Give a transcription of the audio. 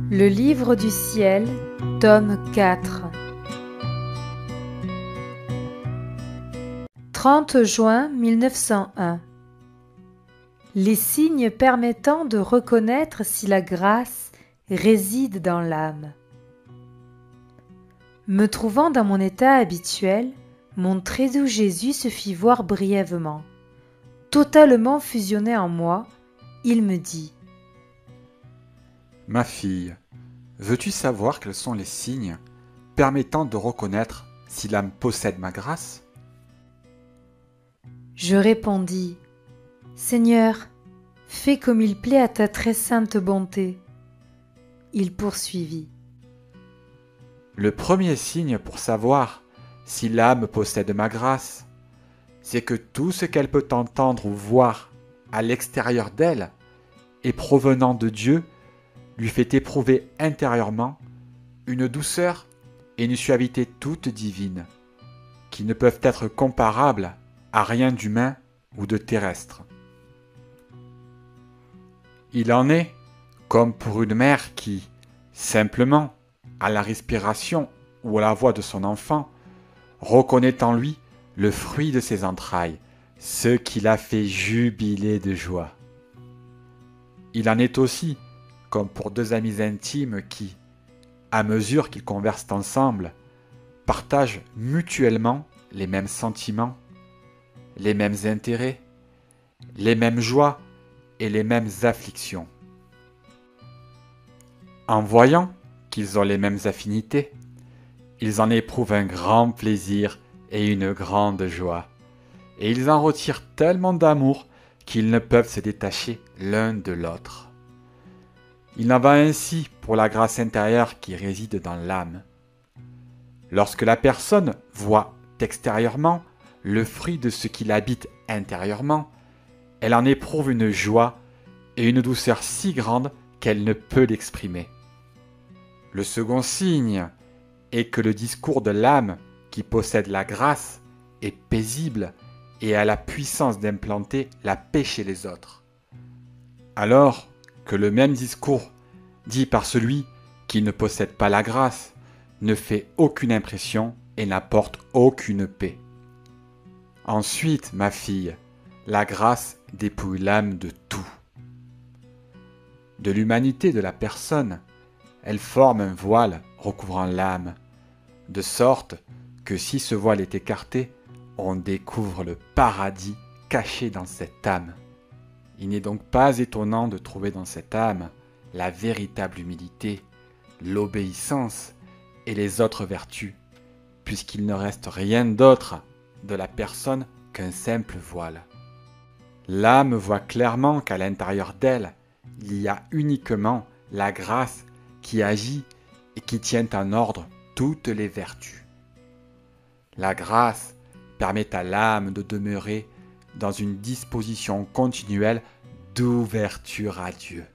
Le livre du ciel, tome 4. 30 juin 1901. Les signes permettant de reconnaître si la grâce réside dans l'âme. Me trouvant dans mon état habituel, mon très doux Jésus se fit voir brièvement. Totalement fusionné en moi, il me dit : Ma fille, veux-tu savoir quels sont les signes permettant de reconnaître si l'âme possède ma grâce ? Je répondis : Seigneur, fais comme il plaît à ta très sainte bonté. Il poursuivit : Le premier signe pour savoir si l'âme possède ma grâce, c'est que tout ce qu'elle peut entendre ou voir à l'extérieur d'elle et provenant de Dieu lui fait éprouver intérieurement une douceur et une suavité toutes divines, qui ne peuvent être comparables à rien d'humain ou de terrestre. Il en est comme pour une mère qui, simplement, à la respiration ou à la voix de son enfant, reconnaît en lui le fruit de ses entrailles, ce qui l'a fait jubiler de joie. Il en est aussi comme pour deux amis intimes qui, à mesure qu'ils conversent ensemble, partagent mutuellement les mêmes sentiments, les mêmes intérêts, les mêmes joies et les mêmes afflictions. En voyant qu'ils ont les mêmes affinités, ils en éprouvent un grand plaisir et une grande joie, et ils en retirent tellement d'amour qu'ils ne peuvent se détacher l'un de l'autre. Il en va ainsi pour la grâce intérieure qui réside dans l'âme. Lorsque la personne voit extérieurement le fruit de ce qui l'habite intérieurement, elle en éprouve une joie et une douceur si grande qu'elle ne peut l'exprimer. Le second signe est que le discours de l'âme qui possède la grâce est paisible et a la puissance d'implanter la paix chez les autres. Alors que le même discours dit par celui qui ne possède pas la grâce ne fait aucune impression et n'apporte aucune paix. Ensuite, ma fille, la grâce dépouille l'âme de tout. De l'humanité de la personne, elle forme un voile recouvrant l'âme, de sorte que si ce voile est écarté, on découvre le paradis caché dans cette âme. Il n'est donc pas étonnant de trouver dans cette âme la véritable humilité, l'obéissance et les autres vertus, puisqu'il ne reste rien d'autre de la personne qu'un simple voile. L'âme voit clairement qu'à l'intérieur d'elle, il y a uniquement la grâce qui agit et qui tient en ordre toutes les vertus. La grâce permet à l'âme de demeurer dans une disposition continuelle d'ouverture à Dieu.